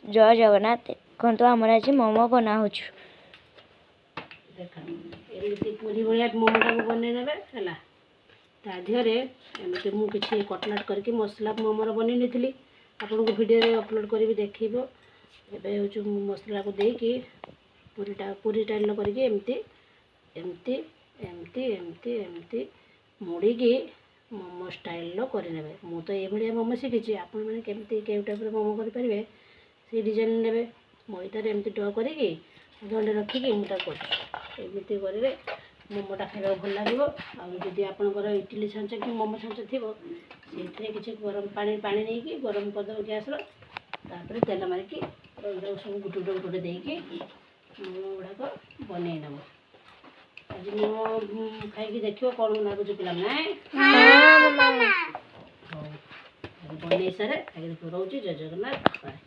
जय जगन्नाथ देखो आमर आज मोमो बना एमती पूरी भाया मोमोटा को बन ना तादिहरे एमती मुझे किसी कटलेट करके मसला मोमोर बन नहीं आपन को वीडियो अपलोड करी देखब एवं मसला को देकी पूरी टाइल करके एमती एमती एमती एमती एमती मुड़ीकी मोमो स्टाइल करे मु तो ये मोमो शिखी आपण मैंने केमती के टाइप मोमो करेंगे से डिजाइन ने मैदार एमती ड करी अधघंटे रखिकी मुझे करमती करेंगे मोमोटा खावा भल लगे आदि आपंकर इडली छाँच कि मोमो छाँच थी से किसी गरम पानी पानी नहीं गरम करदे गैस तेल मारिकी सब गुटे गुटे गुटे देकी मोमो गुड़ाक बन नब आज मोमो खाई देख कौन लगुच पिला ना बन सारे रोचे जय जगन्नाथ।